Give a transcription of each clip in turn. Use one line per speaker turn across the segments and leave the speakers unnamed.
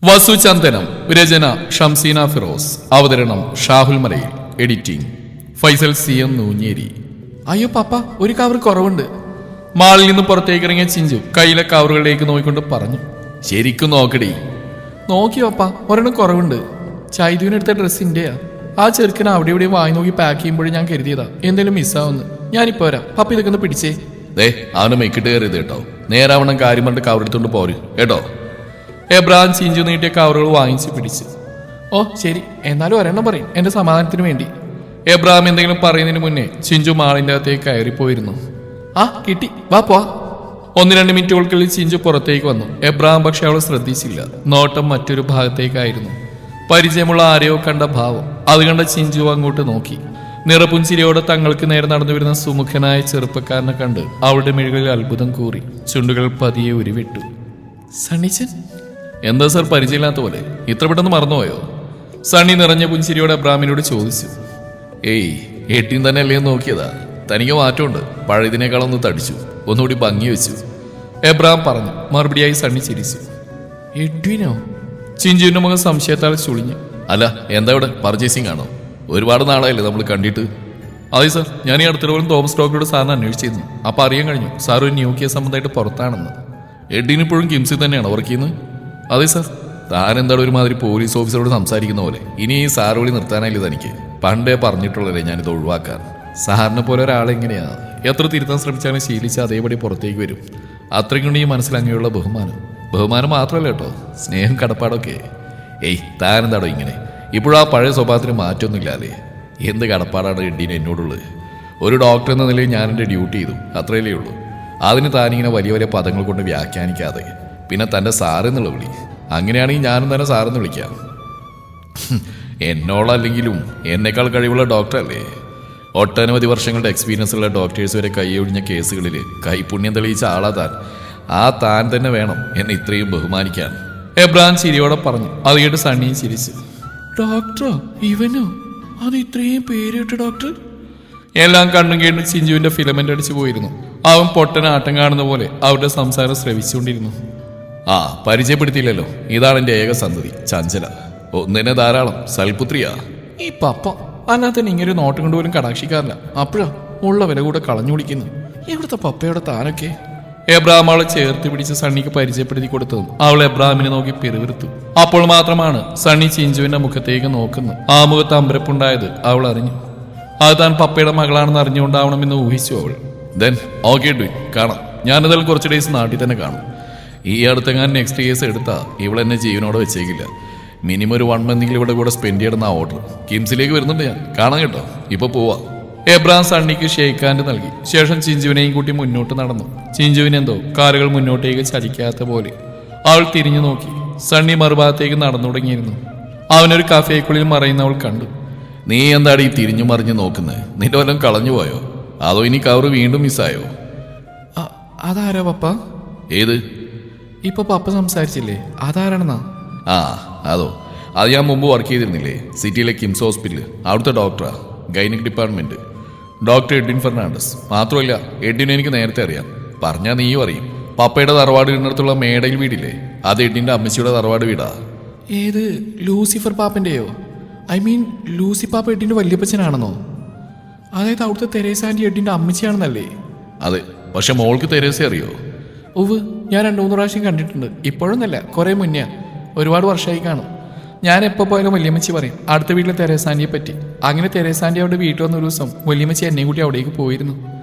വസു ചന്ദനം. രചന ഷംസീന ഫിറോസ്. അവതരണം ഷാഹുൽ മലയിൽ. Editing Faisal CM Nooncheri. അയ്യോ പപ്പ, ഒരു കവർ കുറവുണ്ട്. മാളിൽ നിന്ന് പുറത്തേക്ക് ഇറങ്ങിയ ചിഞ്ചു കയ്യിലെ കവറുകളിലേക്ക് നോക്കിക്കൊണ്ട് പറഞ്ഞു. ശരിക്കും നോക്കടി. നോക്കി പപ്പ, ഒരെണ്ണം കുറവുണ്ട്. ചൈതുവിനെടുത്ത ഡ്രസ്സിൻ്റെയാ. ആ ചെറുക്കനെ അവിടെ ഇവിടെ വായി നോക്കി പാക്ക് ചെയ്യുമ്പോഴേ ഞാൻ കരുതിയതാ എന്തെങ്കിലും മിസ്സാവുന്നു. ഞാനിപ്പോ വരാം. പപ്പ ഇതൊക്കെ ഒന്ന് പിടിച്ചേ. അവന് മെക്കിട്ട് കയറിയത് കേട്ടോ. നേരാവണ്ണം കാര്യം പറഞ്ഞിട്ട് കവർ എടുത്തോണ്ട് പോര് കേട്ടോ. എബ്രാഹിം ചിഞ്ചു നീട്ടിയ കവറുകൾ വാങ്ങിച്ച് പിടിച്ചു. ഓ ശരി, എന്നാലും ഒരെണ്ണം പറയും എന്റെ സമാധാനത്തിന് വേണ്ടി. എബ്രാഹിം എന്തെങ്കിലും പറയുന്നതിന് മുന്നേ ചിഞ്ചു മാളിന്റെ അകത്തേക്ക് കയറിപ്പോയിരുന്നു. ആ കിട്ടി, വാ പോവാ. 1-2 മിനിറ്റുകൾക്കുള്ളിൽ ചിഞ്ചു പുറത്തേക്ക് വന്നു. എബ്രാഹിം പക്ഷെ അവളെ ശ്രദ്ധിച്ചില്ല. നോട്ടം മറ്റൊരു ഭാഗത്തേക്കായിരുന്നു. പരിചയമുള്ള ആരെയോ കണ്ട ഭാവം. അത് കണ്ട ചിഞ്ചു അങ്ങോട്ട് നോക്കി. നിറപുഞ്ചിരിയോടെ തങ്ങൾക്ക് നേരെ നടന്നു വരുന്ന സുമുഖനായ ചെറുപ്പക്കാരനെ കണ്ട് അവളുടെ മിഴികളിൽ അത്ഭുതം കൂറി. ചുണ്ടുകൾ പതിയെ ഉരുവിട്ടു. സണ്ണിച്ചൻ? എന്താ സർ പരിചയമില്ലാത്ത പോലെ? ഇത്ര പെട്ടെന്ന് മറന്നുപോയോ? സണ്ണി നിറഞ്ഞ പുഞ്ചിരിയോടെ അബ്രാമിനോട് ചോദിച്ചു. ഏയ്, 18 തന്നെ അല്ലേ നോക്കിയതാ. തനിക്ക് മാറ്റമുണ്ട്. പഴയതിനേക്കാളൊന്ന് തടിച്ചു, ഒന്നുകൂടി ഭംഗി വെച്ചു. എബ്രാം പറഞ്ഞു. മറുപടിയായി സണ്ണി ചിരിച്ചു. എഡ്വിനോ? ചിഞ്ചുവിന്റെ മുഖം സംശയത്താൽ ചുളിഞ്ഞു. അല്ല, എന്താ ഇവിടെ പർച്ചേസിംഗ് ആണോ? ഒരുപാട് നാളായില്ലേ നമ്മൾ കണ്ടിട്ട്. അതെ സാർ, ഞാൻ ഈ അടുത്തിടവരും തോമസ് ഡോക്ടറോട് സാറിന് അന്വേഷിച്ചിരുന്നു. അപ്പൊ അറിയാൻ കഴിഞ്ഞു സാർ ഒരു ന്യൂ കേസ് സംബന്ധമായിട്ട് പുറത്താണെന്ന്. എഡിനിപ്പോഴും കിംസിൽ തന്നെയാണോ വർക്ക് ചെയ്യുന്നത്? അതെ സാർ. താൻ എന്താണ് ഒരുമാതിരി പോലീസ് ഓഫീസറോട് സംസാരിക്കുന്ന പോലെ? ഇനി ഈ സാർ വിളി നിർത്താനായില്ല തനിക്ക്. പണ്ടേ പറഞ്ഞിട്ടുള്ളതേ ഞാനിത് ഒഴിവാക്കാൻ. സാറിനെ പോലെ ഒരാളെങ്ങനെയാ എത്ര തിരുത്താൻ ശ്രമിച്ചാലും ശീലിച്ച് അതേപടി പുറത്തേക്ക് വരും. അത്രയ്ക്കുണ്ട് ഈ മനസ്സിൽ അങ്ങനെയുള്ള ബഹുമാനം മാത്രമല്ല കേട്ടോ, സ്നേഹം കടപ്പാടൊക്കെ. ഏയ്, താൻ എന്താടോ ഇങ്ങനെ? ഇപ്പോഴും ആ പഴയ സ്വഭാവത്തിന് മാറ്റമൊന്നുമില്ലാതെ. എന്ത് കടപ്പാടാണ് എഡീന് എന്നോടുള്ളത്? ഒരു ഡോക്ടർ എന്ന നിലയിൽ ഞാൻ എൻ്റെ ഡ്യൂട്ടി ചെയ്തു, അത്രയല്ലേ ഉള്ളൂ. അതിന് താനിങ്ങനെ വലിയ വലിയ പദങ്ങൾ കൊണ്ട് വ്യാഖ്യാനിക്കാതെ പിന്നെ തൻ്റെ സാറെന്നുള്ള വിളി. അങ്ങനെയാണെങ്കിൽ ഞാനും തന്നെ സാറെന്ന് വിളിക്കാം. എന്നോളല്ലെങ്കിലും എന്നേക്കാൾ കഴിവുള്ള ഡോക്ടറല്ലേ. ഒട്ടനവധി വർഷങ്ങളുടെ എക്സ്പീരിയൻസ് ഉള്ള ഡോക്ടേഴ്സ് വരെ കൈയൊഴിഞ്ഞ കേസുകളിൽ കൈപുണ്യം തെളിയിച്ച ആളാ താൻ. ആ താൻ തന്നെ വേണം എന്നെ ഇത്രയും ബഹുമാനിക്കാൻ. എബ്രാഹിം ചിരിയോടെ പറഞ്ഞു. അത് കേട്ട് സണ്ണിയും ചിരിച്ചു. ഡോക്ടറോ? ഇവനോ? അത് ഇത്രയും പേരിട്ട ഡോക്ടർ? എല്ലാം കണ്ണും കേട്ട് ചിഞ്ചുവിന്റെ ഫിലമെന്റ് അടിച്ചു പോയിരുന്നു. അവൻ പൊട്ടന ആട്ടം കാണുന്ന പോലെ അവരുടെ സംസാരം ശ്രവിച്ചുകൊണ്ടിരുന്നു. ആ, പരിചയപ്പെടുത്തിയില്ലല്ലോ. ഇതാണ് എൻ്റെ ഏക സന്തതി ചഞ്ചല. ഒന്നിനെ ധാരാളം. സൽപുത്രിയാ ഈ പപ്പ. അതിനകത്തന്നെ ഇങ്ങനെ നോട്ടം കൊണ്ടുപോലും കടാക്ഷിക്കാറില്ല. അപ്പോഴാ ഉള്ള വില കൂടെ കളഞ്ഞു കുടിക്കുന്നു. ഇവിടുത്തെ പപ്പയുടെ താനൊക്കെ. എബ്രാഹിം അവളെ ചേർത്ത് പിടിച്ച് സണ്ണിക്ക് പരിചയപ്പെടുത്തി കൊടുത്തതും അവൾ എബ്രാഹിമിനെ നോക്കി പിറുവിറുത്തു. അപ്പോൾ മാത്രമാണ് സണ്ണി ചിഞ്ചുവിന്റെ മുഖത്തേക്ക് നോക്കുന്നത്. ആ മുഖത്ത് അമ്പരപ്പുണ്ടായത് അവൾ അറിഞ്ഞു. അത് താൻ പപ്പയുടെ മകളാണെന്ന് അറിഞ്ഞുകൊണ്ടാവണമെന്ന് ഊഹിച്ചു അവൾ. ദെൻ ഓക്കെ ഡു, കാണാം. ഞാനതിൽ കുറച്ച് ഡേയ്സ് നാട്ടിൽ തന്നെ കാണും. ഈ അടുത്തെങ്ങാൻ നെക്സ്റ്റ് കേസ് എടുത്താ ഇവളെന്നെ ജീവനോടെ വെച്ചേക്കില്ല. മിനിമം ഒരു 1 മന്തെങ്കിലും ഇവിടെ കൂടെ സ്പെൻഡ് ചെയ്യണമെന്ന ഓർഡർ. കിംസിലേക്ക് വരുന്നുണ്ട് ഞാൻ. കാണാം കേട്ടോ. ഇപ്പൊ പോവാ. എബ്രാഹിം സണ്ണിക്ക് ഷേക്ക് ഹാൻഡ് നൽകി. ശേഷം ചിഞ്ചുവിനെയും കൂട്ടി മുന്നോട്ട് നടന്നു. ചിഞ്ചുവിനെന്തോ കാലുകൾ മുന്നോട്ടേക്ക് ചലിക്കാത്ത പോലെ. അവൾ തിരിഞ്ഞു നോക്കി. സണ്ണി മറുഭാഗത്തേക്ക് നടന്നു തുടങ്ങിയിരുന്നു. അവനൊരു കഫേക്കുള്ളിൽ മറയുന്നവൾ കണ്ടു. നീ എന്താടി ഈ തിരിഞ്ഞു മറിഞ്ഞു നോക്കുന്നത്? നിന്റെ വല്ലതും കളഞ്ഞു പോയോ? അതോ ഇനി കവറ് വീണ്ടും മിസ്സായോ? അതാരോ പപ്പ? ഏത്? ഇപ്പൊ പപ്പ സംസാരിച്ചില്ലേ, അതാരാണെന്നാ? ആ, അതോ? അത് ഞാൻ മുമ്പ് വർക്ക് ചെയ്തിരുന്നില്ലേ സിറ്റിയിലെ കിംസ് ഹോസ്പിറ്റൽ. അവിടുത്തെ ഡോക്ടറാ, gynaec department. Doctor Edwin Fernandez. മാത്രമല്ല, എഡ്വിനെ എനിക്ക് നേരത്തെ അറിയാം. പറഞ്ഞാൽ നീയും അറിയും. പപ്പയുടെ തറവാട് വീടിനടുത്തുള്ള മേടയിൽ വീടില്ലേ, അത് എഡ്വിന്റെ അമ്മച്ചിയുടെ തറവാട് വീടാ. ഏത്? ലൂസിഫർ പാപ്പന്റെയോ? ഐ മീൻ ലൂസി പാപ്പ എഡ്വിന്റെ വല്യപ്പച്ചനാണെന്നോ? അതായത് അവിടുത്തെ തെരേസ ആന്റി എഡ്വിന്റെ അമ്മച്ചിയാണെന്നല്ലേ? അതെ. പക്ഷെ മോൾക്ക് തെരേസ അറിയോ? ഉവ്, ഞാൻ 2-3 പ്രാവശ്യം കണ്ടിട്ടുണ്ട്. ഇപ്പോഴൊന്നല്ല, കുറെ മുന്നേ. ഒരുപാട് വർഷമായി കാണും. ഞാൻ എപ്പോൾ പോയാലും വല്യമ്മച്ചി പറയും അടുത്ത വീട്ടിലെ തെരേസാന്റിയെ പറ്റി. അങ്ങനെ തെരേസാന്റി അവിടെ വീട്ടിൽ വന്ന ഒരു ദിവസം വല്യമ്മച്ചി എന്നെ കൂട്ടി അവിടേക്ക് പോയിരുന്നു.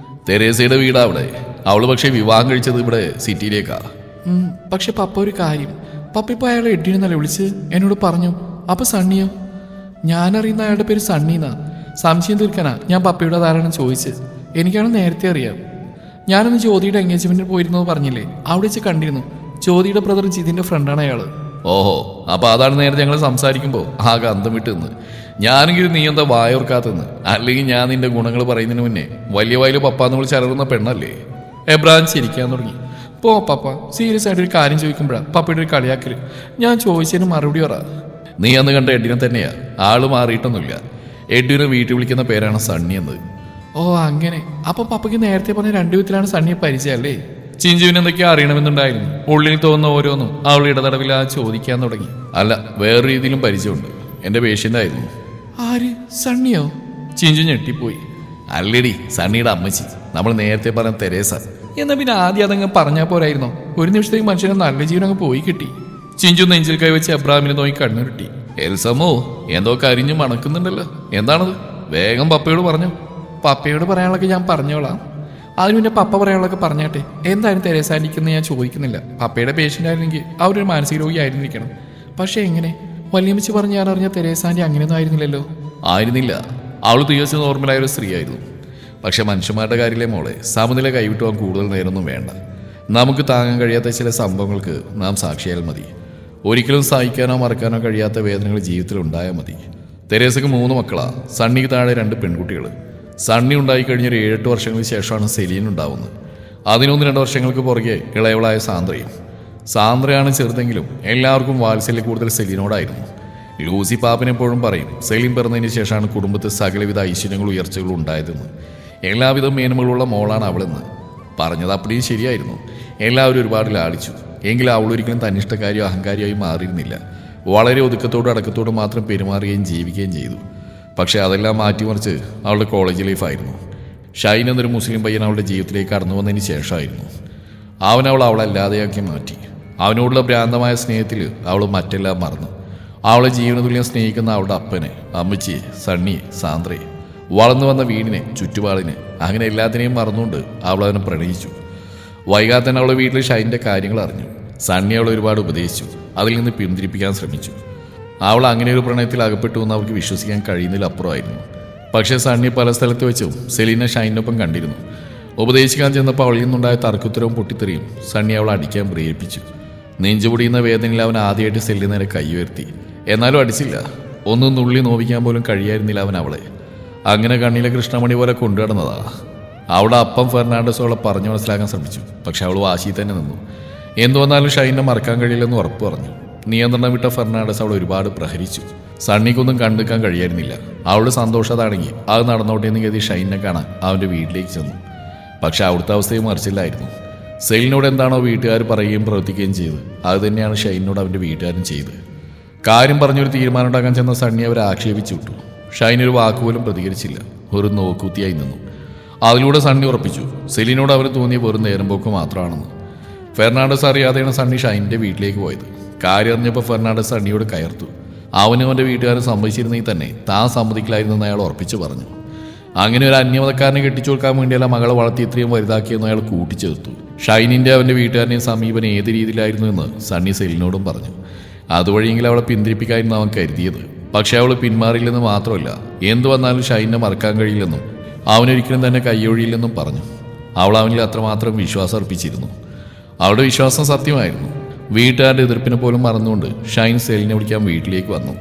തെരേസയുടെ വീടാ അവിടെ. അവള് പക്ഷെ വിവാഹം കഴിച്ചത് ഇവിടെ സിറ്റിയിലേക്കാ. പക്ഷെ പപ്പ ഒരു കാര്യം, പപ്പ ഇപ്പൊ അയാളെ എഡ്വിനെന്നല്ലേ വിളിച്ച് എന്നോട് പറഞ്ഞു. അപ്പൊ സണ്ണിയോ? ഞാനറിയുന്ന അയാളുടെ പേര് സണ്ണിന്നാ. സംശയം തീർക്കാനാ ഞാൻ പപ്പയുടെ ധാരണ ചോദിച്ചത്. എനിക്കാണ് നേരത്തെ അറിയാം. ഞാനൊന്ന് ജ്യോതിയുടെ എൻഗേജ്മെന്റിന് പോയിരുന്നത് പറഞ്ഞില്ലേ, അവിടെ വെച്ച് കണ്ടിരുന്നു. ജ്യോതിയുടെ ബ്രദർ ജിതിന്റെ ഫ്രണ്ടാണ് അയാള്. ഓഹോ, അപ്പൊ അതാണ് നേരത്തെ ഞങ്ങൾ സംസാരിക്കുമ്പോ ആകെ അന്തം വിട്ടെന്ന്. ഞാനെങ്കിലും നീ എന്താ വായോർക്കാത്തെന്ന്. അല്ലെങ്കിൽ ഞാൻ നിന്റെ ഗുണങ്ങൾ പറയുന്നതിന് മുന്നേ വലിയ വയല് പപ്പാന്ന് വിളിച്ച് അലറുന്ന പെണ്ണല്ലേ? എബ്രാഹിം ചിരിക്കാൻ തുടങ്ങി. പോ പപ്പ, സീരിയസ് ആയിട്ട് ഒരു കാര്യം ചോദിക്കുമ്പോഴാ പപ്പയുടെ ഒരു കളിയാക്കല്. ഞാൻ ചോദിച്ചതിന് മറുപടി പറ. നീ അന്ന് കണ്ട എഡ്വിനെ തന്നെയാ. ആള് മാറിയിട്ടൊന്നുമില്ല. എഡ്വിനെ വീട്ടിൽ വിളിക്കുന്ന പേരാണ് സണ്ണി എന്ന്. ഓ അങ്ങനെ. അപ്പൊ പപ്പയ്ക്ക് നേരത്തെ പറഞ്ഞ 2 വിധത്തിലാണ് സണ്ണിയെ പരിചയം അല്ലേ? ചിഞ്ചുവിന് എന്തൊക്കെയോ അറിയണമെന്നുണ്ടായിരുന്നു. ഉള്ളിൽ തോന്നുന്ന ഓരോന്നും അവൾ ഇടതടവില്ലാതെ ചോദിക്കാൻ തുടങ്ങി. അല്ല, വേറെ രീതിയിലും പരിചയമുണ്ട്. എന്റെ പേഷ്യന്റ് ആയിരുന്നു. ആര്? സണ്ണിയോ? ചിഞ്ചു ഞെട്ടിപ്പോയി. അല്ലടി, സണ്ണിയുടെ അമ്മച്ചി, നമ്മൾ നേരത്തെ പറഞ്ഞ തെരേസ. എന്നാ പിന്നെ ആദ്യം അതങ്ങ് പറഞ്ഞാൽ പോരായിരുന്നോ? ഒരു നിമിഷത്തേക്ക് മനുഷ്യനെ നല്ല ജീവനങ്ങ് പോയി കിട്ടി. ചിഞ്ചു നെഞ്ചിൽ കൈവച്ച് അബ്രാമിനെ നോക്കി കണ്ണുരുട്ടി. എൽസമോ, എന്തോ കരിഞ്ഞു മണക്കുന്നുണ്ടല്ലോ, എന്താണത്? വേഗം പപ്പയോട് പറഞ്ഞു. പപ്പയോട് പറയാനുള്ളതൊക്കെ ഞാൻ പറഞ്ഞോളാം. അതിന് പിന്നെ പപ്പ പറയാനുള്ളതൊക്കെ പറഞ്ഞാട്ടെ. എന്തായാലും തെരേസ ആൻറ്റിക്കെന്ന് ഞാൻ ചോദിക്കുന്നില്ല. പപ്പയുടെ പേഷ്യൻ്റ് ആയിരുന്നെങ്കിൽ അവരൊരു മാനസിക രോഗി ആയിരുന്നിരിക്കണം. പക്ഷേ എങ്ങനെ? വല്യമ്മച്ചി പറഞ്ഞ് ഞാൻ അറിഞ്ഞ തെരേസ ആൻറ്റി അങ്ങനെയൊന്നും ആയിരുന്നില്ലല്ലോ. ആയിരുന്നില്ല, അവൾ തീർച്ചയായും നോർമലായ ഒരു സ്ത്രീ ആയിരുന്നു. പക്ഷെ മനുഷ്യന്മാരുടെ കാര്യത്തിലെ മോളെ, സമനില കൈവിട്ടു പോകാൻ കൂടുതൽ നേരമൊന്നും വേണ്ട. നമുക്ക് താങ്ങാൻ കഴിയാത്ത ചില സംഭവങ്ങൾക്ക് നാം സാക്ഷിയാൽ മതി. ഒരിക്കലും സഹിക്കാനോ മറക്കാനോ കഴിയാത്ത വേദനകൾ ജീവിതത്തിൽ ഉണ്ടായാൽ മതി. തെരേസയ്ക്ക് 3 മക്കളാ. സണ്ണിക്ക് താഴെ 2 പെൺകുട്ടികൾ. സണ്ണി ഉണ്ടായിക്കഴിഞ്ഞ ഒരു 7-8 വർഷങ്ങൾക്ക് ശേഷമാണ് സെലീൻ ഉണ്ടാവുന്നത്. 1-2 വർഷങ്ങൾക്ക് പുറകെ ഇളയവളായ സാന്ദ്രയും. സാന്ദ്രയാണ് ചെറുതെങ്കിലും എല്ലാവർക്കും വാത്സല്യം കൂടുതൽ സെലീനോടായിരുന്നു. ലൂസി പാപ്പനെപ്പോഴും പറയും, സെലീൻ പിറന്നതിന് ശേഷമാണ് കുടുംബത്തിൽ സകലവിധ ഐശ്വര്യങ്ങളും ഉയർച്ചകളും ഉണ്ടായതെന്ന്. എല്ലാവിധ മേന്മകളുള്ള മോളാണ് അവളെന്ന്. പറഞ്ഞത് അപ്പടിയും ശരിയായിരുന്നു. എല്ലാവരും ഒരുപാട് ലാളിച്ചു. എങ്കിലും അവളൊരിക്കലും തന്നിഷ്ടക്കാരിയോ അഹങ്കാരിയായി മാറിയിരുന്നില്ല. വളരെ ഒതുക്കത്തോടും അടക്കത്തോടും മാത്രം പെരുമാറുകയും ജീവിക്കുകയും ചെയ്തു. പക്ഷേ അതെല്ലാം മാറ്റിമറിച്ച് അവളുടെ കോളേജ് ലൈഫായിരുന്നു. ഷൈൻ എന്നൊരു മുസ്ലിം പയ്യൻ അവളുടെ ജീവിതത്തിലേക്ക് കടന്നു വന്നതിന് ശേഷമായിരുന്നു. അവളല്ലാതെയാക്കി മാറ്റി. അവനോടുള്ള ഭ്രാന്തമായ സ്നേഹത്തിൽ അവൾ മറ്റെല്ലാം മറന്നു. അവളെ ജീവനതുല്യം സ്നേഹിക്കുന്ന അവളുടെ അപ്പനെ, അമ്മച്ചിയെ, സണ്ണിയെ, സാന്ദ്രയെ, വളർന്നു വന്ന വീടിനെ, ചുറ്റുപാടിനെ, അങ്ങനെ എല്ലാത്തിനെയും മറന്നുകൊണ്ട് അവൾ അവനെ പ്രണയിച്ചു. വൈകാതെ തന്നെ അവളുടെ വീട്ടിൽ ഷൈൻ്റെ കാര്യങ്ങൾ അറിഞ്ഞു. സണ്ണി അവളെ ഒരുപാട് ഉപദേശിച്ചു. അതിൽ നിന്ന് പിന്തിരിപ്പിക്കാൻ ശ്രമിച്ചു. അവൾ അങ്ങനെ ഒരു പ്രണയത്തിൽ അകപ്പെട്ടു എന്ന് അവർക്ക് വിശ്വസിക്കാൻ കഴിയുന്നതിലപ്പുറമായിരുന്നു. പക്ഷേ സണ്ണി പല സ്ഥലത്ത് വെച്ചും സെലീനെ ഷൈനൊപ്പം കണ്ടിരുന്നു. ഉപദേശിക്കാൻ ചെന്നപ്പോൾ അവളിൽ നിന്നുണ്ടായ തർക്കുത്തരവും പൊട്ടിത്തെറിയും സണ്ണി അവളെ അടിക്കാൻ പ്രേരിപ്പിച്ചു. നെഞ്ചുപൊടിയുന്ന വേദനയിൽ അവൻ ആദ്യമായിട്ട് സെല്ലിന് നേരെ കൈ ഉയർത്തി. എന്നാലും അടിച്ചില്ല. ഒന്നും നുള്ളി നോവിക്കാൻ പോലും കഴിയായിരുന്നില്ല അവൻ അവളെ. അങ്ങനെ കണ്ണിലെ കൃഷ്ണമണി പോലെ കൊണ്ടുനടന്നതാ. അവളുടെ അപ്പം ഫെർണാണ്ടസ് അവളെ പറഞ്ഞു മനസ്സിലാക്കാൻ ശ്രമിച്ചു. പക്ഷെ അവൾ വാശി തന്നെ നിന്നു. എന്തു വന്നാലും ഷൈനെ മറക്കാൻ കഴിയില്ലെന്ന് ഉറപ്പ് പറഞ്ഞു. നിയന്ത്രണം വിട്ട ഫെർണാണ്ടസ് അവൾ ഒരുപാട് പ്രഹരിച്ചു. സണ്ണിക്കൊന്നും കണ്ടെടുക്കാൻ കഴിയായിരുന്നില്ല. അവളുടെ സന്തോഷം അതാണെങ്കിൽ അത് നടന്നോട്ടെ എന്ന് കരുതി ഷൈനെ കാണാൻ അവൻ്റെ വീട്ടിലേക്ക് ചെന്നു. പക്ഷെ അവിടുത്തെ അവസ്ഥയും മറിച്ചില്ലായിരുന്നു. സെലിനോട് എന്താണോ വീട്ടുകാർ പറയുകയും പ്രവർത്തിക്കുകയും ചെയ്ത് അത് തന്നെയാണ് ഷൈനോട് അവൻ്റെ വീട്ടുകാരും ചെയ്തത്. കാര്യം പറഞ്ഞൊരു തീരുമാനം ഉണ്ടാക്കാൻ ചെന്ന സണ്ണി അവരെ ആക്ഷേപിച്ചു വിട്ടു. ഷൈൻ ഒരു വാക്കുപോലും പ്രതികരിച്ചില്ല. ഒരു നോക്കൂത്തിയായി നിന്നു. അതിലൂടെ സണ്ണി ഉറപ്പിച്ചു സെലിനോട് അവന് തോന്നിയ വെറും നേരമ്പോക്ക് മാത്രമാണെന്ന്. ഫെർണാണ്ടസ് അറിയാതെയാണ് സണ്ണി ഷൈനിൻ്റെ വീട്ടിലേക്ക് പോയത്. കാര്യം അറിഞ്ഞപ്പോൾ ഫെർണാണ്ടസ് സണ്ണിയോട് കയർത്തു. അവനും അവൻ്റെ വീട്ടുകാരൻ സമ്മതിച്ചിരുന്നെങ്കിൽ തന്നെ താൻ സമ്മതിക്കില്ലായിരുന്നെന്ന് അയാൾ ഉറപ്പിച്ചു പറഞ്ഞു. അങ്ങനെ ഒരു അന്യമതക്കാരനെ കെട്ടിച്ചു കൊടുക്കാൻ വേണ്ടിയല്ല മകളെ വളർത്തി ഇത്രയും വലുതാക്കിയെന്ന് അയാൾ കൂട്ടിച്ചേർത്തു. ഷൈനിൻ്റെ അവൻ്റെ വീട്ടുകാരനെയും സമീപനം ഏത് രീതിയിലായിരുന്നു എന്ന് സണ്ണി സെലിനോടും പറഞ്ഞു. അതുവഴിയെങ്കിലും അവളെ പിന്തിരിപ്പിക്കായിരുന്നു അവൻ കരുതിയത്. പക്ഷെ അവൾ പിന്മാറിയില്ലെന്ന് മാത്രമല്ല, എന്തു വന്നാലും ഷൈനെ മറക്കാൻ കഴിയില്ലെന്നും അവനൊരിക്കലും തന്നെ കൈയൊഴിയില്ലെന്നും പറഞ്ഞു. അവൾ അവനിൽ അത്രമാത്രം വിശ്വാസം അർപ്പിച്ചിരുന്നു. അവളുടെ വിശ്വാസം സത്യമായിരുന്നു. വീട്ടുകാരുടെ എതിർപ്പിനെ പോലും മറന്നുകൊണ്ട് ഷൈൻ സെലിനെ വിളിക്കാൻ വീട്ടിലേക്ക് വന്നു.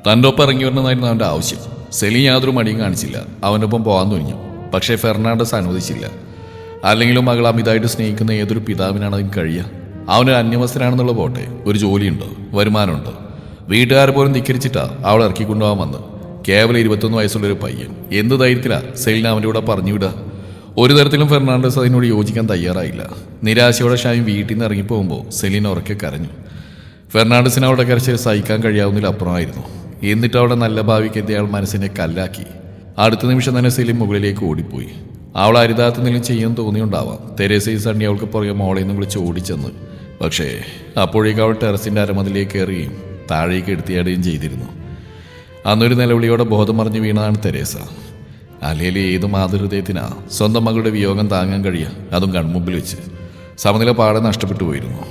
തൻ്റെ ഒപ്പം ഇറങ്ങി വരണമെന്നായിരുന്നു അവൻ്റെ ആവശ്യം. സെലിൻ യാതൊരു മടിയും കാണിച്ചില്ല. അവൻ്റെ ഒപ്പം പോകാൻ തുനിഞ്ഞു. പക്ഷേ ഫെർണാണ്ടസ് അനുവദിച്ചില്ല. അല്ലെങ്കിലും മകൾ അമിതമായിട്ട് സ്നേഹിക്കുന്ന ഏതൊരു പിതാവിനാണ് അതിന് കഴിയുക? അവനൊരു അന്യമസ്ഥനാണെന്നുള്ള പോട്ടെ, ഒരു ജോലിയുണ്ടോ, വരുമാനമുണ്ടോ? വീട്ടുകാർ പോലും ധിക്കരിച്ചിട്ടാ അവൾ ഇറക്കിക്കൊണ്ടുപോകാൻ വന്ന്. കേവലം 21 വയസ്സുള്ളൊരു പയ്യൻ. എന്ത് ധൈര്യത്തിലാ സെലിൻ അവൻ്റെ കൂടെ പറഞ്ഞു വിടുക? ഒരു തരത്തിലും ഫെർണാണ്ടസ് അതിനോട് യോജിക്കാൻ തയ്യാറായില്ല. നിരാശയോടെ ഷൈൻ വീട്ടിൽ നിന്ന് ഇറങ്ങിപ്പോകുമ്പോൾ സെലിൻ ഉറക്കെ കരഞ്ഞു. ഫെർണാണ്ടസിന് അവളുടെ കരച്ചിൽ സഹിക്കാൻ കഴിയാവുന്നതിലപ്പുറമായിരുന്നു. എന്നിട്ട് അവളുടെ നല്ല ഭാവിക്കെത്തി അയാൾ മനസ്സിനെ കല്ലാക്കി. അടുത്ത നിമിഷം തന്നെ സെലിൻ മുകളിലേക്ക് ഓടിപ്പോയി. അവൾ അരുതാത്ത നിലയും ചെയ്യാൻ തോന്നിയുണ്ടാവാം. തെരേസയും സണ്ണി അവൾക്ക് പുറകെ മോളെ നിന്ന് വിളിച്ച് ഓടിച്ചെന്ന്. പക്ഷേ അപ്പോഴേക്കും അവൾ ടെറസിൻ്റെ അരമതിലേക്ക് കയറുകയും താഴേക്ക് എടുത്തിയാടുകയും ചെയ്തിരുന്നു. അന്നൊരു നിലവിളിയോടെ ബോധം മറിഞ്ഞു വീണതാണ് തെരേസ. അല്ലേലും ഏത് മാതൃഹൃദയത്തിനാ സ്വന്തം മകളുടെ വിയോഗം താങ്ങാൻ കഴിയുക, അതും കൺമുമ്പിൽ വെച്ച്? സമനില പാടെ നഷ്ടപ്പെട്ടു പോയിരുന്നു.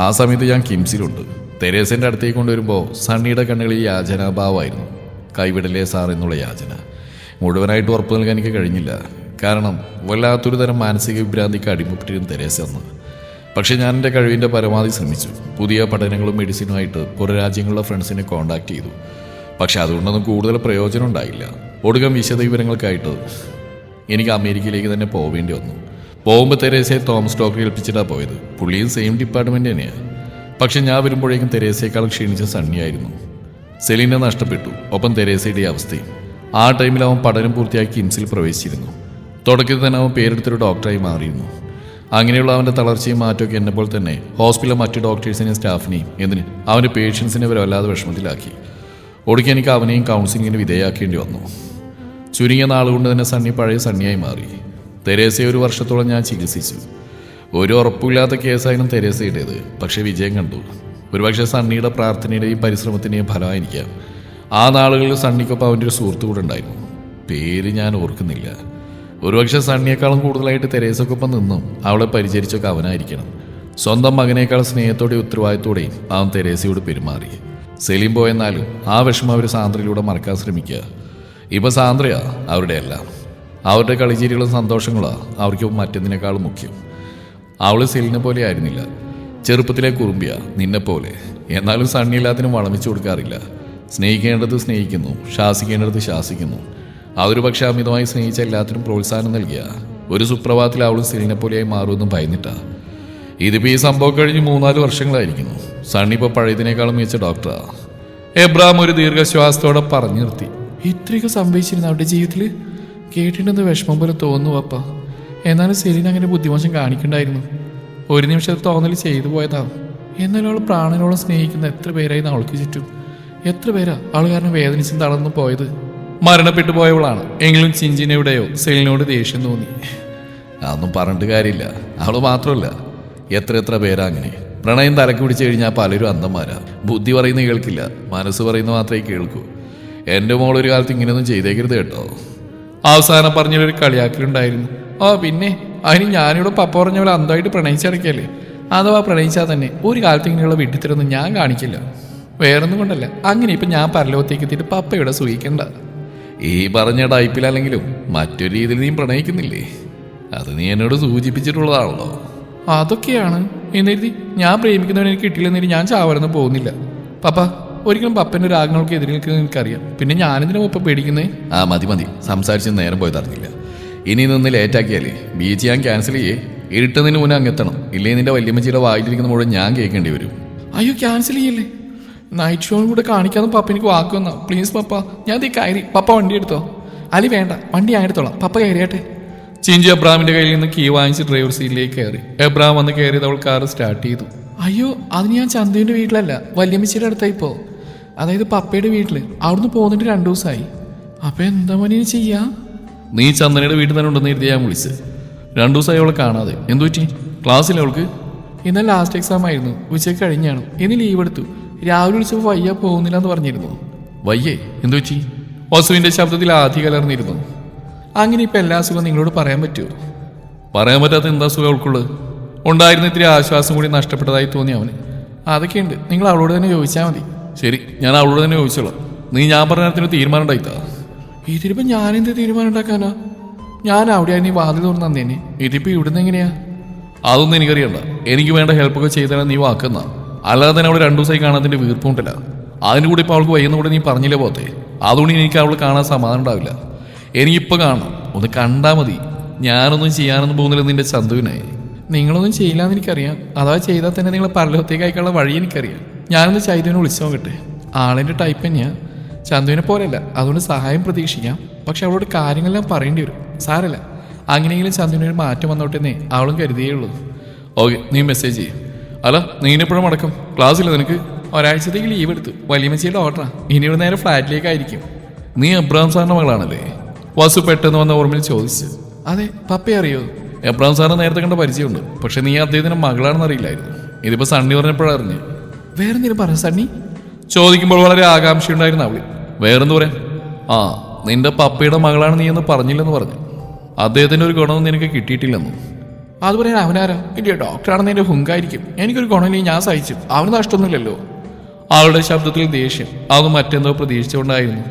ആ സമയത്ത് ഞാൻ കിംസിലുണ്ട്. തെരേസൻ്റെ അടുത്തേക്ക് കൊണ്ടുവരുമ്പോൾ സണ്ണിയുടെ കണ്ണുകളിൽ യാചനാഭാവമായിരുന്നു. കൈവിടലേ സാർ എന്നുള്ള യാചന. മുഴുവനായിട്ട് ഉറപ്പ് നൽകാൻ എനിക്ക് കഴിഞ്ഞില്ല. കാരണം വല്ലാത്തൊരു തരം മാനസിക വിഭ്രാന്തിക്ക് അടിമപ്പെട്ടിരുന്നു തെരേസ അന്ന്. പക്ഷേ ഞാൻ എൻ്റെ കഴിവിൻ്റെ പരമാവധി ശ്രമിച്ചു. പുതിയ പഠനങ്ങളും മെഡിസിനുമായിട്ട് പുറരാജ്യങ്ങളുടെ ഫ്രണ്ട്സിനെ കോൺടാക്ട് ചെയ്തു. പക്ഷെ അതുകൊണ്ടൊന്നും കൂടുതൽ പ്രയോജനം ഉണ്ടായില്ല. ഒടുക്കം വിശദ വിവരങ്ങൾക്കായിട്ട് എനിക്ക് അമേരിക്കയിലേക്ക് തന്നെ പോവേണ്ടി വന്നു. പോകുമ്പോൾ തെരേസയെ തോമസ് ഡോക്ടറെ ഏൽപ്പിച്ചിട്ടാണ് പോയത്. പുള്ളിയും സെയിം ഡിപ്പാർട്ട്മെൻറ്റ് തന്നെയാണ്. പക്ഷെ ഞാൻ വരുമ്പോഴേക്കും തെരേസയേക്കാളും ക്ഷീണിച്ച സണ്ണിയായിരുന്നു. സെലീനെ നഷ്ടപ്പെട്ടു, ഒപ്പം തെരേസയുടെ അവസ്ഥയും. ആ ടൈമിൽ അവൻ പഠനം പൂർത്തിയാക്കി കിംസിൽ പ്രവേശിച്ചിരുന്നു. തുടക്കത്തിൽ തന്നെ അവൻ പേരെടുത്തൊരു ഡോക്ടറായി മാറിയിരുന്നു. അങ്ങനെയുള്ള അവൻ്റെ തളർച്ചയും മാറ്റമൊക്കെ എന്നെപ്പോൾ തന്നെ ഹോസ്പിറ്റലിലെ മറ്റ് ഡോക്ടേഴ്സിനെയും സ്റ്റാഫിനെയും എന്തിന് അവൻ്റെ പേഷ്യൻസിനെ വല്ലാതെ വിഷമത്തിലാക്കി. ഒടുക്കി എനിക്ക് അവനെയും കൗൺസിലിങ്ങിന് വിധേയമാക്കേണ്ടി വന്നു. ചുരുങ്ങിയ നാളുകൊണ്ട് തന്നെ സണ്ണി പഴയ സണ്ണിയായി മാറി. തെരേസയെ 1 വർഷത്തോളം ഞാൻ ചികിത്സിച്ചു. ഒരു ഉറപ്പില്ലാത്ത കേസായിരുന്നു തെരേസയുടേത്. പക്ഷേ വിജയം കണ്ടു. ഒരുപക്ഷെ സണ്ണിയുടെ പ്രാർത്ഥനയുടെയും പരിശ്രമത്തിൻ്റെയും ഫലമായിരിക്കാം. ആ നാളുകളിൽ സണ്ണിക്കൊപ്പം അവൻ്റെ ഒരു സുഹൃത്തു കൂടെ ഉണ്ടായിരുന്നു. പേര് ഞാൻ ഓർക്കുന്നില്ല. ഒരുപക്ഷെ സണ്ണിയേക്കാളും കൂടുതലായിട്ട് തെരേസക്കൊപ്പം നിന്നും അവളെ പരിചരിച്ചൊക്കെ അവനായിരിക്കണം. സ്വന്തം മകനേക്കാൾ സ്നേഹത്തോടെയും ഉത്തരവാദിത്തോടെയും അവൻ തെരേസയോട് പെരുമാറി. സെലിം പോയെന്നാലും ആ വിഷമം അവർ സാന്ദ്രയിലൂടെ മറക്കാൻ ശ്രമിക്കുക. ഇപ്പം സാന്ദ്രയാ അവരുടെ എല്ലാം. അവരുടെ കളിചേരികളും സന്തോഷങ്ങളാണ് അവർക്ക് മറ്റെന്തിനേക്കാളും മുഖ്യം. അവൾ സെലിനെ പോലെ ആയിരുന്നില്ല. ചെറുപ്പത്തിലെ കുറുമ്പിയ നിന്നെപ്പോലെ. എന്നാലും സണ്ണി എല്ലാത്തിനും വളമിച്ചു കൊടുക്കാറില്ല. സ്നേഹിക്കേണ്ടത് സ്നേഹിക്കുന്നു, ശാസിക്കേണ്ടത് ശാസിക്കുന്നു. അതൊരു പക്ഷേ അമിതമായി സ്നേഹിച്ച എല്ലാത്തിനും പ്രോത്സാഹനം നൽകിയ ഒരു സുപ്രഭാതത്തിൽ അവളും സെലിനെ പോലെയായി മാറുമെന്നും ഭയന്നിട്ടാ. ഇതിപ്പോൾ ഈ സംഭവം കഴിഞ്ഞ് 3-4 വർഷങ്ങളായിരിക്കുന്നു. സണ്ണി ഇപ്പോൾ പഴയതിനേക്കാളും മികച്ച ഡോക്ടറാ. എബ്രാം ഒരു ദീർഘശ്വാസത്തോടെ പറഞ്ഞു നിർത്തി. ഇത്രയൊക്കെ സംഭവിച്ചിരുന്നു അവരുടെ ജീവിതത്തിൽ? കേട്ടിട്ടെന്ന് വിഷമം പോലെ തോന്നുന്നു പപ്പ. എന്നാലും സെലിന് അങ്ങനെ ബുദ്ധിമോശം കാണിക്കണ്ടായിരുന്നു. ഒരു നിമിഷത്തെ തോന്നൽ ചെയ്തു പോയതാവും. എന്നാലും അവൾ പ്രാണനോളം സ്നേഹിക്കുന്ന എത്ര പേരായിരുന്നു അവൾക്ക് ചുറ്റും. എത്ര പേരാ അവൾ കാരണം വേദനിച്ചും തളർന്നു പോയത്. മരണപ്പെട്ടു പോയവളാണ്. എങ്കിലും ചിഞ്ചിനെവിടെയോ സെലിനോട് ദേഷ്യം തോന്നി. അതൊന്നും പറഞ്ഞിട്ട് കാര്യമില്ല. അവൾ മാത്രമല്ല, എത്ര പേരാ അങ്ങനെ. പ്രണയം തലക്ക് പിടിച്ചു കഴിഞ്ഞാൽ പലരും അന്ധന്മാരാ. ബുദ്ധി പറയുന്ന കേൾക്കില്ല, മനസ്സ് പറയുന്ന മാത്രമേ കേൾക്കൂ. എൻ്റെ മോളൊരു കാലത്ത് ഇങ്ങനെയൊന്നും ചെയ്തേക്കരുത് കേട്ടോ. അവസാനം പറഞ്ഞൊരു കളിയാക്കലുണ്ടായിരുന്നു. പിന്നെ അതിന് ഞാനിവിടെ പപ്പ പറഞ്ഞ പോലെ അന്ധമായിട്ട് പ്രണയിച്ചിറക്കിയല്ലേ. അഥവാ പ്രണയിച്ചാൽ തന്നെ ഒരു കാലത്ത് ഇങ്ങനെയുള്ള വിട്ടിത്തരൊന്നും ഞാൻ കാണിക്കില്ല. വേറൊന്നും കൊണ്ടല്ല, അങ്ങനെ ഇപ്പം ഞാൻ പരലോകത്തേക്ക് എത്തിയിട്ട് പപ്പയുടെ സൂഹിക്കണ്ട. ഈ പറഞ്ഞ ടൈപ്പിലല്ലെങ്കിലും മറ്റൊരു രീതിയിൽ നീ പ്രണയിക്കുന്നില്ലേ? അത് നീ എന്നോട് സൂചിപ്പിച്ചിട്ടുള്ളതാണല്ലോ. അതൊക്കെയാണ് എന്നെഴുതി. ഞാൻ പ്രേമിക്കുന്നവനെ എനിക്ക് കിട്ടിയില്ലെന്നേരി ഞാൻ ചാവരന്ന് പോകുന്നില്ല. പപ്പ ഒരിക്കലും പപ്പൻ്റെ രാഗങ്ങൾക്ക് എതിരെ നിൽക്കുന്നത് എനിക്കറിയാം. പിന്നെ ഞാനെന്തിനാ പപ്പ പേടിക്കുന്നേ? മതി സംസാരിച്ച് നേരം പോയി തറഞ്ഞില്ല. ഇനി നിന്ന് ലേറ്റാക്കിയാലേ ബീച്ച് ഞാൻ ക്യാൻസൽ ചെയ്യേ. ഇരുട്ടുന്നതിന് മുന്നേ അങ്ങ് എത്തണം. ഇല്ലേ നിന്റെ വല്യമ്മച്ചിയുടെ വായിലിരിക്കുന്ന മുഴുവൻ ഞാൻ കേൾക്കേണ്ടി വരും. അയ്യോ ക്യാൻസൽ ചെയ്യല്ലേ. നൈറ്റ് ഷോയും കൂടെ കാണിക്കാതെ പപ്പ എനിക്ക് വാക്ക് വന്നാ. പ്ലീസ് പപ്പ, ഞാൻ തീ കയറി. പപ്പ വണ്ടി എടുത്തോ? അലി വേണ്ട, വണ്ടി ഞാൻ എടുത്തോളാം. പപ്പ കയറിയാട്ടെ. ചിഞ്ചി എബ്രാമിന്റെ കയ്യിൽ നിന്ന് കീ വാങ്ങിച്ച് ഡ്രൈവർ സീറ്റിലേക്ക് കയറി. എബ്രാം വന്ന് കയറിയത് അവൾ കാർ സ്റ്റാർട്ട് ചെയ്തു. അയ്യോ അത് ഞാൻ ചന്തുവിന്റെ വീട്ടിലല്ല, വല്യമ്മച്ചിയുടെ അടുത്തായിപ്പോ. അതായത് പപ്പയുടെ വീട്ടില്. അവിടുന്ന് പോകുന്നിട്ട് 2 ദിവസമായി. അപ്പൊ എന്താ മോനെ ചെയ്യാ? നീ ചന്ദനയുടെ വീട്ടിൽ തന്നെ ഉണ്ടെന്ന് എഴുതി ഞാൻ വിളിച്ച്. 2 ദിവസമായി അവളെ കാണാതെ. എന്തു പറ്റി? ക്ലാസ്സിൽ അവൾക്ക് ഇന്നലെ ലാസ്റ്റ് എക്സാം ആയിരുന്നു. ഉച്ചയ്ക്ക് കഴിഞ്ഞാണ്. ഇനി ലീവ് എടുത്തു. രാവിലെ വിളിച്ചപ്പോൾ വയ്യ പോകുന്നില്ല എന്ന് പറഞ്ഞിരുന്നു. വയ്യേ? എന്തു പറ്റി? വസുവിന്റെ ശബ്ദത്തിൽ ആദ്യ കലർന്നിരുന്നു. അങ്ങനെ ഇപ്പം എല്ലാ അസുഖം നിങ്ങളോട് പറയാൻ പറ്റുമോ? പറയാൻ പറ്റാത്ത എന്താ അസുഖം അവൾക്കുള്ളത്? ഉണ്ടായിരുന്ന ഇത്തിരി ആശ്വാസം കൂടി നഷ്ടപ്പെട്ടതായി തോന്നി അവന്. അതൊക്കെയുണ്ട്, നിങ്ങൾ അവളോട് തന്നെ ചോദിച്ചാൽ മതി. ശരി, ഞാൻ അവളോട് തന്നെ ചോദിച്ചോളാം. നീ ഞാൻ പറഞ്ഞ നേരത്തിന് തീരുമാനം ഉണ്ടായിത്താ. ഇതിലിപ്പോൾ ഞാനെന്ത് തീരുമാനം ഉണ്ടാക്കാനാ? ഞാൻ അവിടെയായി നീ വാതിൽ തുറന്നു തന്നേനെ. ഇതിപ്പോൾ ഇവിടുന്ന് എങ്ങനെയാ? അതൊന്നും എനിക്കറിയണ്ട. എനിക്ക് വേണ്ട ഹെൽപ്പൊക്കെ ചെയ്താൽ നീ വാക്കുന്ന. അല്ലാതെ തന്നെ അവൾ 2 ദിവസമായി കാണാതിൻ്റെ വീർപ്പുണ്ടല്ല. അതിൻ്റെ കൂടെ ഇപ്പോൾ അവൾക്ക് വയ്യെന്ന് കൂടെ നീ പറഞ്ഞില്ലേ പോത്തെ. അതുകൊണ്ട് എനിക്ക് അവൾ കാണാൻ സമാധാനം ഉണ്ടാവില്ല. എനിക്കിപ്പോൾ കാണണം. ഒന്ന് കണ്ടാൽ മതി. ഞാനൊന്നും ചെയ്യാനൊന്നും പോകുന്നില്ല നിന്റെ ചന്തുവിനെ. നിങ്ങളൊന്നും ചെയ്യില്ലാന്ന് എനിക്കറിയാം. അഥവാ ചെയ്താൽ തന്നെ നിങ്ങളെ പരലോകത്തേക്ക് അയക്കാനുള്ള വഴി എനിക്കറിയാം. ഞാനൊന്ന് ചൈതന്യനെ വിളിച്ചു നോക്കട്ടെ. ആളിൻ്റെ ടൈപ്പ് തന്നെയാ. ചന്തുവിനെ പോലെയല്ല, അതുകൊണ്ട് സഹായം പ്രതീക്ഷിക്കാം. പക്ഷെ അവളോട് കാര്യങ്ങളെല്ലാം പറയേണ്ടി വരും. സാരല്ല, അങ്ങനെയെങ്കിലും ചന്തുവിനൊരു മാറ്റം വന്നോട്ടെന്നേ അവളും കരുതിയേ ഉള്ളൂ. ഓക്കെ, നീ മെസ്സേജ് ചെയ്യും. അല്ല നീ ഇനിപ്പോഴും അടക്കം ക്ലാസ്സില്ല നിനക്ക്? ഒരാഴ്ചത്തേക്ക് ലീവ് എടുത്തു. വലിയമ്മച്ചിയുടെ ഓർഡറാ. ഇനി ഇവിടെ നേരെ ഫ്ലാറ്റിലേക്കായിരിക്കും. നീ എബ്രാം സാറിൻ്റെ മകളാണല്ലേ? വസു പെട്ടെന്ന് വന്ന ഓർമ്മയിൽ ചോദിച്ചു. അതെ, പപ്പയെ അറിയോ? എബ്രാം സാറിന് നേരത്തെ കണ്ട പരിചയമുണ്ട്. പക്ഷെ നീ അദ്ദേഹത്തിൻ്റെ മകളാണെന്ന് അറിയില്ലായിരുന്നു. ഇതിപ്പോൾ സണ്ണി പറഞ്ഞപ്പോഴാണ് അറിഞ്ഞ്. വേറെന്തെങ്കിലും പറഞ്ഞു സണ്ണി? ചോദിക്കുമ്പോൾ വളരെ ആകാംക്ഷയുണ്ടായിരുന്നു അവള്. വേറെന്ത് പറയാൻ? നിന്റെ പപ്പയുടെ മകളാണ് നീ എന്ന് പറഞ്ഞില്ലെന്ന് പറഞ്ഞു. അദ്ദേഹത്തിൻ്റെ ഒരു ഗുണവും നിനക്ക് കിട്ടിയിട്ടില്ലെന്നും. അത് പറയാൻ അവനാരാ? ഇല്ല, ഡോക്ടറാണെന്ന് എൻ്റെ ഹുങ്കായിരിക്കും. എനിക്കൊരു ഗുണമില്ലെങ്കിൽ ഞാൻ സഹിച്ചു. അവന് നഷ്ടമൊന്നുമില്ലല്ലോ. അവളുടെ ശബ്ദത്തിൽ ദേഷ്യം. അത് മറ്റെന്തോ പ്രതീക്ഷിച്ചുകൊണ്ടായിരുന്നു.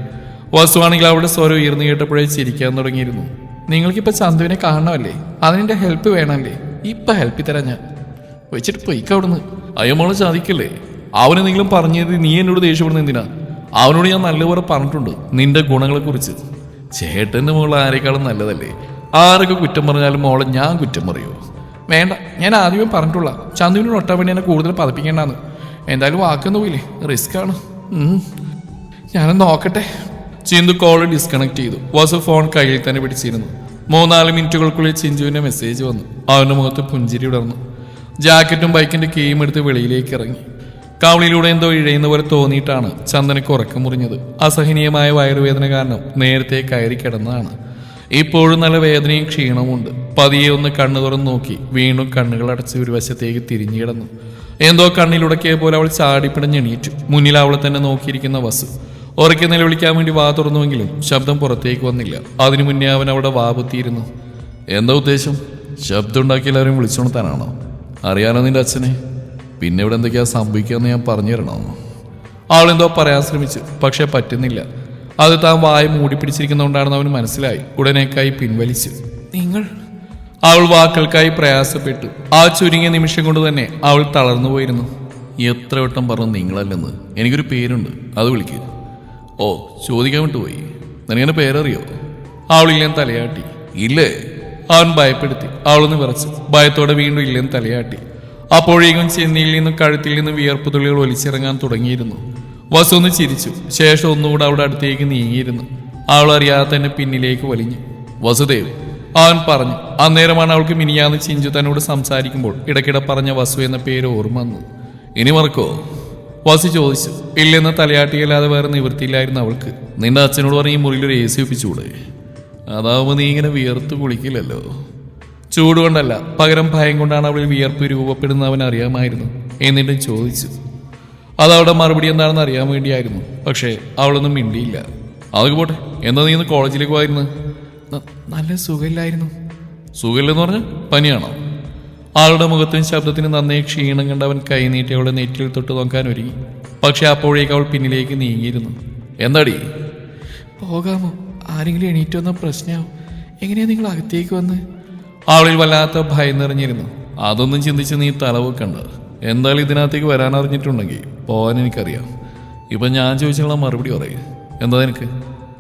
വസ്തുവാണെങ്കിൽ അവളുടെ സ്വരം ഉയർന്നു കേട്ടപ്പോഴേ ചിരിക്കാൻ തുടങ്ങിയിരുന്നു. നിങ്ങൾക്കിപ്പോൾ ചന്തുവിനെ കാണണമല്ലേ? അതിനെൻ്റെ ഹെൽപ്പ് വേണമല്ലേ? ഇപ്പം ഹെൽപ്പ് തരാം ഞാൻ. വെച്ചിട്ട് പൊയ്ക്കവിടുന്ന്. അയ്യമോളെ ചതിക്കല്ലേ? അവനെന്തെങ്കിലും പറഞ്ഞത് നീ എന്നോട് ദേഷ്യപ്പെടുന്ന എന്തിനാ? അവനോട് ഞാൻ നല്ലപോലെ പറഞ്ഞിട്ടുണ്ട് നിന്റെ ഗുണങ്ങളെക്കുറിച്ച്. ചേട്ടൻ്റെ മോൾ ആരെക്കാളും നല്ലതല്ലേ? ആരൊക്കെ കുറ്റം പറഞ്ഞാലും മോളെ ഞാൻ കുറ്റം പറയുമോ? വേണ്ട, ഞാൻ ആദ്യമേ പറഞ്ഞിട്ടുള്ള ചന്തുവിനോട് ഒട്ടാൻ വേണ്ടി എന്നെ കൂടുതൽ പതിപ്പിക്കേണ്ടെന്ന്. എന്തായാലും വാക്കൊന്നും പോയില്ലേ, റിസ്ക് ആണ്. ഞാനൊന്ന് നോക്കട്ടെ. ചിന്തു കോള് ഡിസ്കണക്ട് ചെയ്തു. വാസു ഫോൺ കയ്യിൽ തന്നെ പിടിച്ചിരുന്നു.
3-4 മിനിറ്റുകൾക്കുള്ളിൽ ചിഞ്ചുവിന്റെ മെസ്സേജ് വന്നു. അവന്റെ മുഖത്ത് പുഞ്ചിരി ഉടർന്നു. ജാക്കറ്റും ബൈക്കിന്റെ കീയും എടുത്ത് വെളിയിലേക്ക് ഇറങ്ങി. കവളിലൂടെ എന്തോ ഇഴയുന്ന പോലെ തോന്നിയിട്ടാണ് ചന്ദനക്ക് ഉറക്കം മുറിഞ്ഞത്. അസഹനീയമായ വയറുവേദന കാരണം നേരത്തെ കയറി കിടന്നതാണ്. ഇപ്പോഴും നല്ല വേദനയും ക്ഷീണവുമുണ്ട്. പതിയെ ഒന്ന് കണ്ണു തുറന്ന് നോക്കി വീണ്ടും കണ്ണുകൾ അടച്ച് ഒരു വശത്തേക്ക് തിരിഞ്ഞു കിടന്നു. എന്തോ കണ്ണിലുടക്കിയ പോലെ അവൾ ചാടിപ്പിടഞ്ഞെണീറ്റു. മുന്നിൽ അവളെ തന്നെ നോക്കിയിരിക്കുന്ന വസു ഉറക്കെ നിലവിളിക്കാൻ വേണ്ടി വാ തുറന്നുവെങ്കിലും ശബ്ദം പുറത്തേക്ക് വന്നില്ല. അതിനു മുന്നേ അവൻ അവിടെ വാ പൊത്തിയിരുന്നു.
എന്താ ഉദ്ദേശം? ശബ്ദം ഉണ്ടാക്കി എല്ലാവരും വിളിച്ചുണർത്താനാണോ? അറിയാലോ നിന്റെ അച്ഛനെ. പിന്നെ ഇവിടെ എന്തൊക്കെയാ സംഭവിക്കാന്ന് ഞാൻ പറഞ്ഞു തരണോ?
അവളെന്തോ പറയാൻ ശ്രമിച്ചു, പക്ഷെ പറ്റുന്നില്ല. അത് താൻ വായ മൂടി പിടിച്ചിരിക്കുന്നതുകൊണ്ടാണെന്ന് അവന് മനസ്സിലായി. ഉടനെ കൈ പിൻവലിച്ചു. നിങ്ങൾ? അവൾ വാക്കുകൾക്കായി പ്രയാസപ്പെട്ടു. ആ ചുരുങ്ങിയ നിമിഷം കൊണ്ട് തന്നെ അവൾ തളർന്നു പോയിരുന്നു.
എത്ര വട്ടം പറഞ്ഞു നിങ്ങളല്ലെന്ന്? എനിക്കൊരു പേരുണ്ട്, അത് വിളിക്കുക. ഓ, ചോദിക്കാൻ വിട്ടുപോയി. നിനക്കെന്റെ പേരറിയോ?
അവളില്ലെന്ന് തലയാട്ടി.
ഇല്ലേ?
അവൻ ഭയപ്പെടുത്തി. അവളൊന്ന് വിറച്ചു. ഭയത്തോടെ വീണ്ടും ഇല്ലെന്ന് തലയാട്ടി. അപ്പോഴേക്കും ചെന്നിയിൽ നിന്നും കഴുത്തിൽ നിന്നും വിയർപ്പ് തുള്ളികൾ ഒലിച്ചിറങ്ങാൻ തുടങ്ങിയിരുന്നു. വസു ഒന്ന് ചിരിച്ചു. ശേഷം ഒന്നുകൂടെ അവിടെ അടുത്തേക്ക് നീങ്ങിയിരുന്നു. അവൾ അറിയാതെ തന്നെ പിന്നിലേക്ക് വലിഞ്ഞു.
വസുദേവ്,
അവൻ പറഞ്ഞു. അന്നേരമാണ് അവൾക്ക് മിനിയാന്ന് ചിഞ്ചു തന്നോട് സംസാരിക്കുമ്പോൾ ഇടയ്ക്കിടെ പറഞ്ഞ വസു എന്ന പേര് ഓർമ്മ വന്നു.
ഇനി മറക്കോ?
വസു ചോദിച്ചു. ഇല്ലെന്ന് തലയാട്ടിയല്ലാതെ വേറെ നിവൃത്തിയില്ലായിരുന്നു അവൾക്ക്.
നിന്റെ അച്ഛനോട് പറഞ്ഞ് ഈ മുറിയിൽ ഒരു AC ഒപ്പിച്ചുകൂടെ? അതാവുമ്പോൾ നീ ഇങ്ങനെ വിയർത്ത് കുളിക്കില്ലല്ലോ.
ചൂടുകൊണ്ടല്ല, പകരം ഭയം കൊണ്ടാണ് അവളിൽ വിയർപ്പ് രൂപപ്പെടുന്ന അവൻ അറിയാമായിരുന്നു. എന്നിട്ടും ചോദിച്ചു. അതവളുടെ മറുപടി എന്താണെന്ന് അറിയാൻ വേണ്ടിയായിരുന്നു. പക്ഷേ അവളൊന്നും മിണ്ടിയില്ല.
അതൊക്കെ പോട്ടെ, എന്താ നീ ഇന്ന് കോളേജിലേക്ക് പോയിരുന്നു?
നല്ല സുഖമില്ലായിരുന്നു.
സുഖമില്ലെന്ന് പറഞ്ഞാൽ പനിയാണോ?
ആളുടെ മുഖത്തും ശബ്ദത്തിന് നന്നേ ക്ഷീണം കണ്ടവൻ കൈ നീട്ടി അവളുടെ നെറ്റിൽ തൊട്ട് നോക്കാൻ ഒരുങ്ങി. പക്ഷെ അപ്പോഴേക്ക് അവൾ പിന്നിലേക്ക് നീങ്ങിയിരുന്നു.
എന്താടി?
പോകാമോ? ആരെങ്കിലും എണീറ്റ് വന്ന പ്രശ്നമാവും. എങ്ങനെയാ നിങ്ങൾ അകത്തേക്ക് വന്ന്? അവളിൽ വല്ലാത്ത ഭയം നിറഞ്ഞിരുന്നു.
അതൊന്നും ചിന്തിച്ച് നീ തലവെക്കണ്ട. എന്തായാലും ഇതിനകത്തേക്ക് വരാൻ അറിഞ്ഞിട്ടുണ്ടെങ്കിൽ പോകാൻ എനിക്കറിയാം. ഇപ്പം ഞാൻ ചോദിച്ചുള്ള മറുപടി പറയും. എന്താ നിനക്ക്?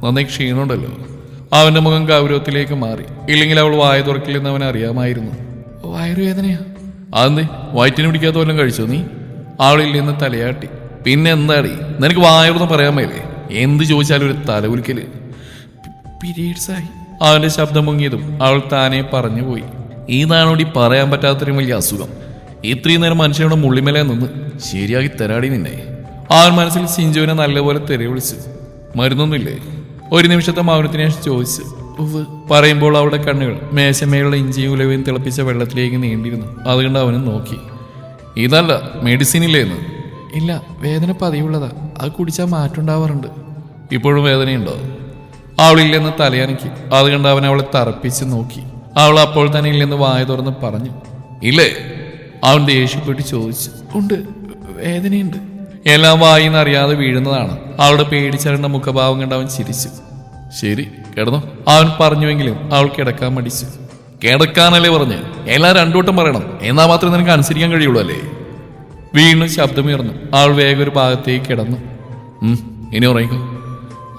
നന്നായി ക്ഷീണമുണ്ടല്ലോ.
അവന്റെ മുഖം ഗൗരവത്തിലേക്ക് മാറി. ഇല്ലെങ്കിൽ അവൾ വായ തുറക്കില്ലെന്ന് അവൻ അറിയാമായിരുന്നു. വയറുവേദനയാ?
അതെന്തേ? വയറ്റിന് പിടിക്കാത്ത വല്ലതും കഴിച്ചോ നീ?
അവളിൽ നിന്ന് തലയാട്ടി.
പിന്നെ എന്താടി? നിനക്ക് വായോടൊന്നും പറയാൻ മേലേ? എന്ത് ചോദിച്ചാലും ഒരു തലകുലിക്കല്.
പീരീഡ്സായി. അവന്റെ ശബ്ദം മുങ്ങിയതും അവൾ താനെ പറഞ്ഞുപോയി.
ഇതാണോടി പറയാൻ പറ്റാത്തൊരു വലിയ അസുഖം. ഇത്രയും നേരം മനുഷ്യനോട് മുള്ളിമല നിന്ന് ശരിയാക്കി തരാടി നിന്നെ.
അവൻ മനസ്സിൽ ചിഞ്ചുവിനെ നല്ലപോലെ തെറി വിളിച്ചു.
മരുന്നൊന്നുമില്ലേ?
ഒരു നിമിഷത്തെ മൗനത്തിന് ശേഷം ചോദിച്ചു. പറയുമ്പോൾ അവളുടെ കണ്ണുകൾ മേശമേലുള്ള ഇഞ്ചിയും ഉലവയും തിളപ്പിച്ച വെള്ളത്തിലേക്ക് നീണ്ടിരുന്നു. അതുകൊണ്ട് അവനും നോക്കി.
ഇതല്ല മെഡിസിൻ ഇല്ലേന്ന്?
ഇല്ല, വേദന പതിവുള്ളതാ. അത് കുടിച്ചാൽ മാറ്റുണ്ടാവാറുണ്ട്.
ഇപ്പോഴും വേദനയുണ്ടോ?
അവളില്ലെന്ന് തലയനക്കി. അതുകൊണ്ട് അവൻ അവളെ തറപ്പിച്ച് നോക്കി. അവൾ അപ്പോൾ തന്നെ ഇല്ലെന്ന് വായ തുറന്ന് പറഞ്ഞു.
ഇല്ലേ?
അവൻ ദേഷ്യപ്പെട്ട് ചോദിച്ചു. ഉണ്ട്, വേദനയുണ്ട്. എല്ലാം വായിന്ന് അറിയാതെ വീഴുന്നതാണ്. അവളുടെ പേടിച്ചറിഞ്ഞ മുഖഭാവം കണ്ട് അവൻ ചിരിച്ചു.
ശരി, കിടന്നോ.
അവൻ പറഞ്ഞുവെങ്കിലും അവൾ കിടക്കാൻ മടിച്ചു.
കിടക്കാനല്ലേ പറഞ്ഞ്? എല്ലാം രണ്ടു വട്ടം പറയണം, എന്നാൽ മാത്രമേ നിനക്ക് അനുസരിക്കാൻ കഴിയുള്ളൂ അല്ലേ?
വീണ്ടും ശബ്ദമുയർന്നു. അവൾ വേഗം ഒരു ഭാഗത്തേക്ക് കിടന്നു.
ഇനി ഉറങ്ങിക്കോ.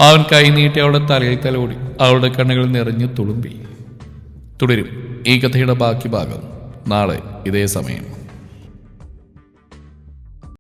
അവൻ കൈ നീട്ടി അവളുടെ തലയിൽ തലോടി. അവളുടെ കണ്ണുകൾ നിറഞ്ഞു തുളുമ്പി.
തുടരും ഈ കഥയുടെ ബാക്കി ഭാഗം നാളെ ഇതേ സമയം.